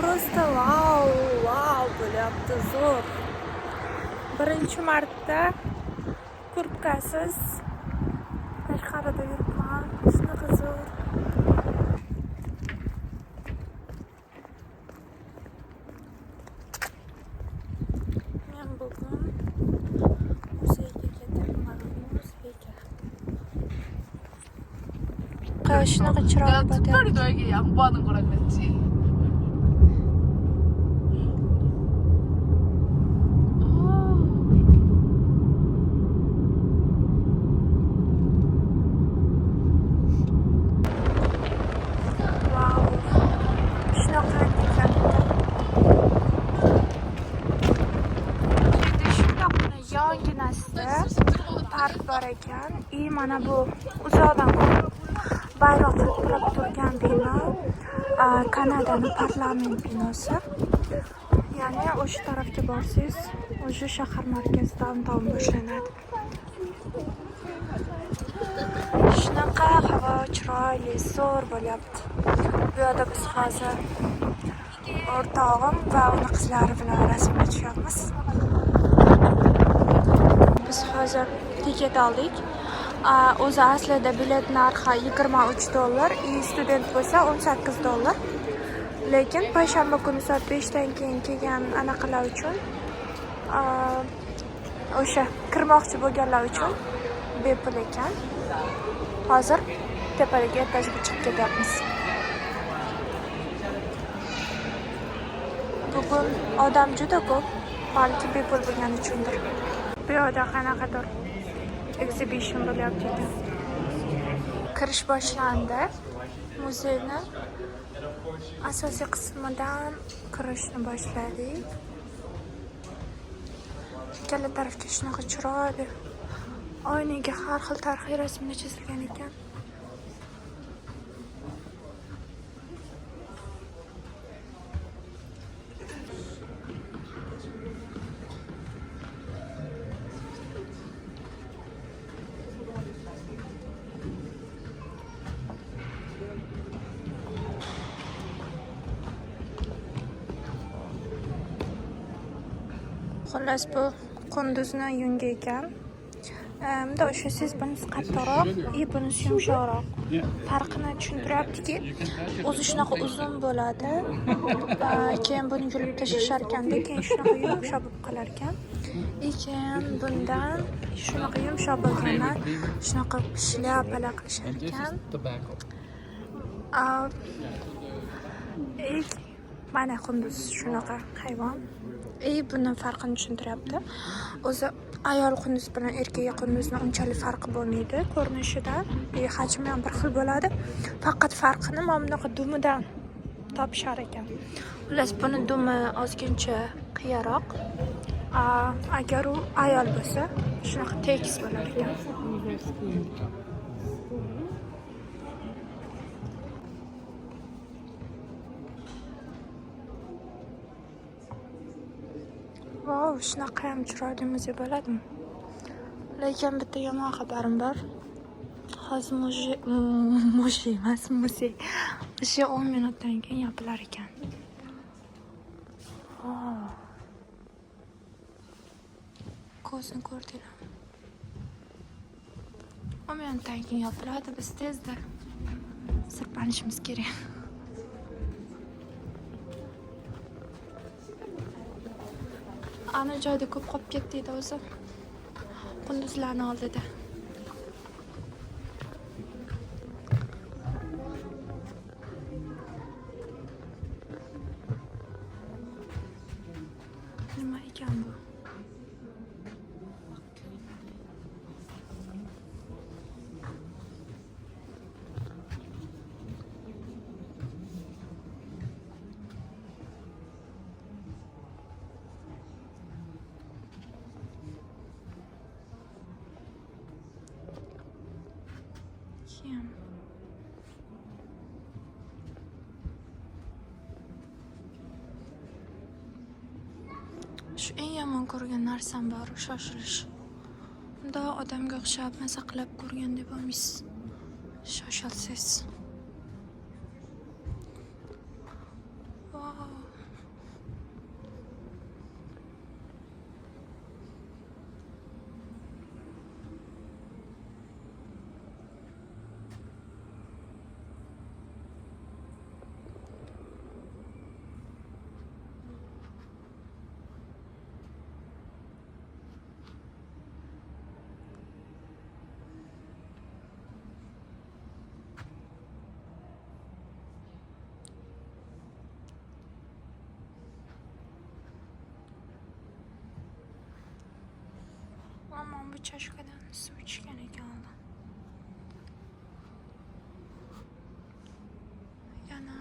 Просто vau bo'lyapti, zo'r. Birinchi marta kurtkasiz tashqarida yuribman. Shunaqa zo'r. Men bugun muzeyga ketyapman. Muzeyga. Shunaqa chiroyli 내가 특별히 너에게 양보하는 거라 그랬지. Vau. Shunaqa ekan. Shundoqqina yonginasida park bor ekan. Mana bu uzoqdan bayroq hilpirab turgan bino Kanadaning parlament binosi. Ya'ni o'sha tarafga borsangiz, o'sha shahar markazidan boshlanadi. Shunaqa havo chiroyli, zo'r bo'lyapti. Bu yerda biz hozir o'rtog'im va uning qizlari bilan rasmga tushyapmiz. Biz hozir tiket oldik. O'zi aslida bilet narxi $23, student bo'lsa $18. Lekin payshanba kuni soat 5 dan keyin kelgan anaqalar uchun o'sha kirmoqchi bo'lganlar uchun bepul ekan. Hozir tepadagi etajga chiqib ketyapmiz. Bugun odam juda ko'p, balki bepul bo'lgani uchundir. Bu yerda qanaqadir exhibition bo'lyapti ekan. Kirish boshlandi. Muzeyni asosiy qismidan kirishni boshladik. Ikkala tarafga shunaqa chiroyli oynaga har xil tarixiy rasmlar chizilgan ekan. Xullas bu qunduzning yungi ekan. Bunda o'sha siz bunisi qattiqroq, bunisi yumshoqroq. Farqini tushuntiryaptiki, o'zi shunaqa uzun bo'ladi. Keyin buni yulib tashlashar ekanda, keyin shunaqa yumshoq bo'lib qolar ekan. Keyin bundan shunaqa yumshoq bo'lgandan shunaqa shlyapalar qilishar ekan. Mana qunduz shunaqa hayvon. Buni farqini tushuntiryapti. O'zi ayol qunduz bilan erkak qunduzning unchalik farqi bo'lmaydi ko'rinishidan. Hajmi ham bir xil bo'ladi. Faqat farqini mana bunaqa dumidan topishar ekan. Xullas buni dumi ozgincha qiyaroq. Agar u ayol bo'lsa, shunaqa tekis bo'lar ekan. Vau, shunaqa ham chiroyli muzey bo'ladimi? Lekin bitta yomon xabarim bor. Hozir muzey emas, muzey. O'sha 10 minutdan keyin yopilar ekan. Ko'zni ko'rdinglarmi? 10 minutdan keyin yopiladi, biz tezda sirpanishimiz kerak. Ana joyda ko'p qolib ketdi edi o'zi. Qunduzlarning oldida. Nima ekan bu? Shu eng yomon ko'rgan narsam bor, shoshilish. Unda odamga o'xshab maza qilib ko'rgan deb olmaysiz. Shoshilsiz. Wow. Aman bu chashkadan suv ichgan ekanlar. Yana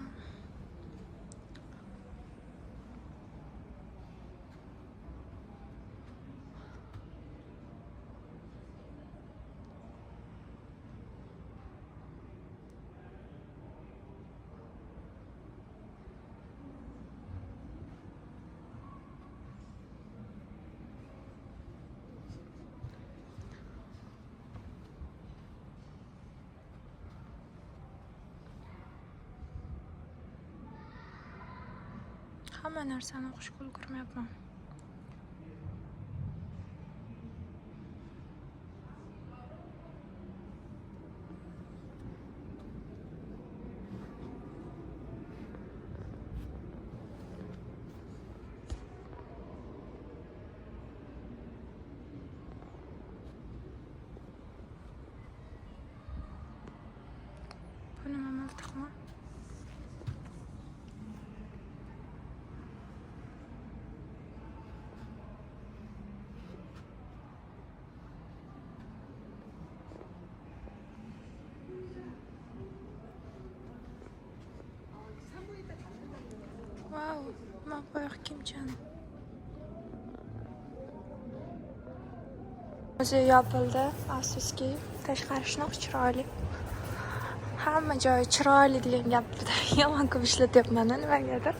hamma narsani o'qishga ulgurmayapman. Bu nima miltiqmi? Wow, maqboq kimchan. Muzey yopildi, afsuski. Tashqari shunaqa chiroyli. Hamma joyi chiroyli degan gapni yomon ko'p ishlatyapman nimagadir.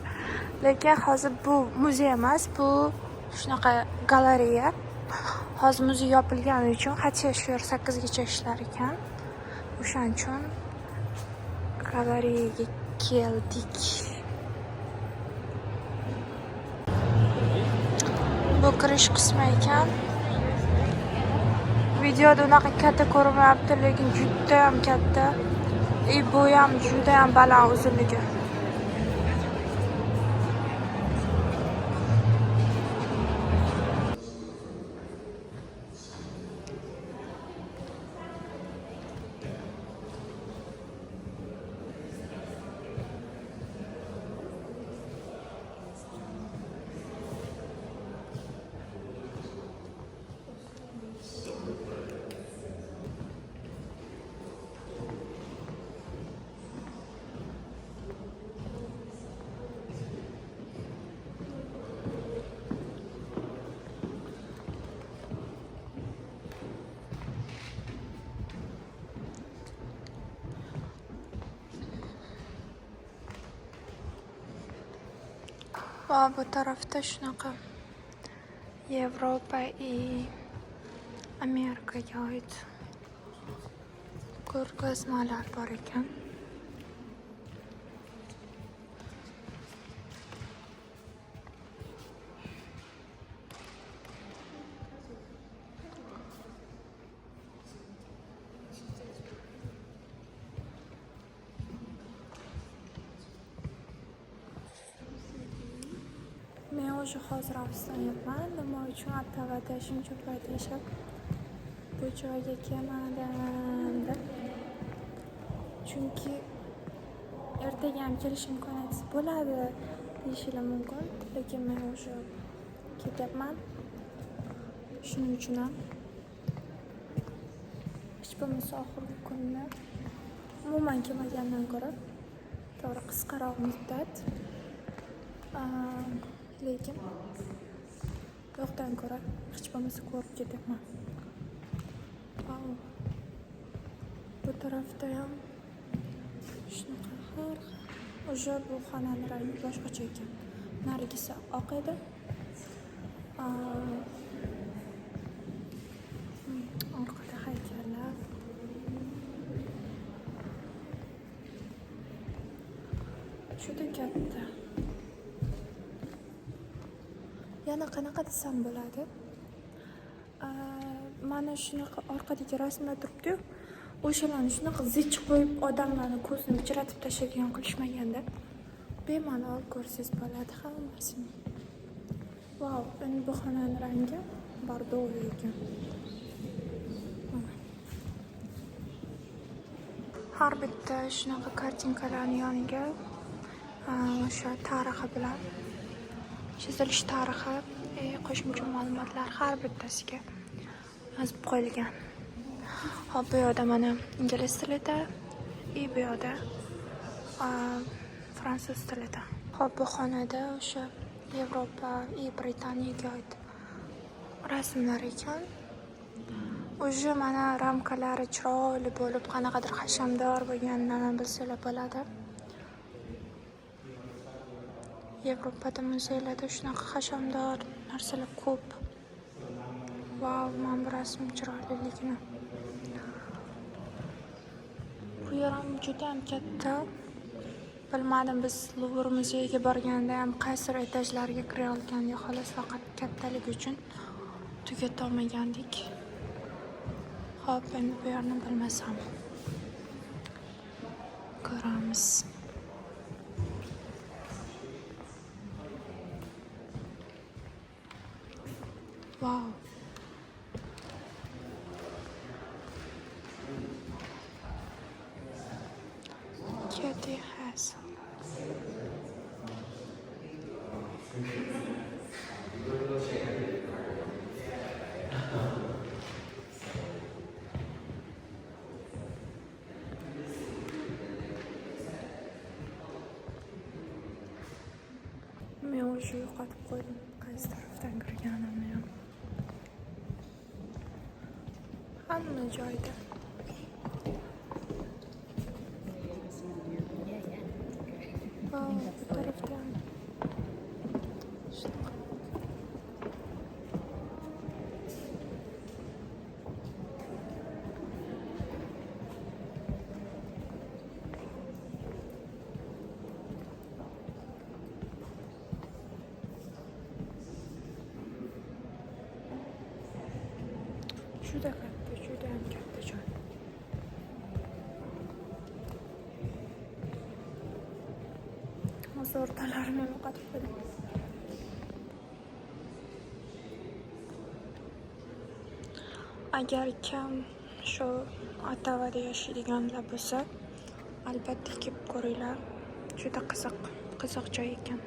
Lekin hozir bu muzey emas, bu shunaqa galereya. Hozir muzey yopilgani uchun hatto shu 8 gacha ishlar ekan. O'shaning uchun galereyaga keldik. Bu kirish qismi ekan. Videoda unaqa katta ko'rinmayapti, lekin juda ham katta. Bu ham juda ham baland uzunligi. Va bu tarafda shunaqa Yevropa va Amerikaga oid ko'rgazmalar bor ekan. Men o'sha hozir Afg'onistondaman. Nima uchun Ottavada shuncha payt yashab bu joyga kelmadim? Chunki ertaga ham kelish imkoniyati bo'ladi deyishim mumkin, lekin men o'sha ketyapman. Shuning uchun ham hech bo'lmasa oxirgi kunni umuman kelmagandan ko'ra to'g'ri qisqaroq muddat, lekin yo'qdan ko'ra hech bo'lmasa ko'rib ketyapman. Bu tarafda ham shunaqa har o'sha bu xonaning rangi boshqacha ekan. Narigisi oq edi. Orqada haykallar. Juda katta. Yana qanaqa desam bo'ladi? Mana shunaqa orqadagi rasmlar turibdi-yu. O'shalarni shunaqa zich qo'yib odamlarni ko'zini pichiratib tashladigan qilishmaganda bemalol ko'rsangiz bo'ladi hammasini. Vau, endi bu xonaning rangi bordoviy ekan. Har bitta shunaqa kartinkalarning yoniga o'sha tarixi bilan chizilish tarixi, qo'shimcha ma'lumotlar har bittasiga yozib qo'yilgan. Hop, bu yoqda mana ingliz tilida, bu yoqda fransuz tilida. Hop, bu xonada o'sha Yevropa, Britaniyaga oid rasmlar ekan. O'sha mana ramkalari chiroyli bo'lib, qanaqadir hashamdor bo'lganini bilsanglar bo'ladi. Yevropada muzeylarda shunaqa hashamdor narsalar ko'p. Vau, mana bu rasm chiroyliligini. Bu yer ham juda ham katta. Bilmadim, biz Luvr muzeyiga borganda ham qaysi etajlarga kira olgandik, xolos faqat kattaligi uchun tugata olmagandik. Hop, endi bu yerni bilmasam ko'ramiz. Wow. Kitty Hassel. Men o'sha yo'qotib qo'ydim, qaysi tarafdan kirganimni ham. Hamma joyda. Bu tarafdan. Juda ham katta joy. Hozir o'rtalarini yo'qotib qo'ydim. Agar kim shu Ottavada yashaydiganlar bo'lsa, albatta kelib ko'ringlar. Juda qiziq joy ekan.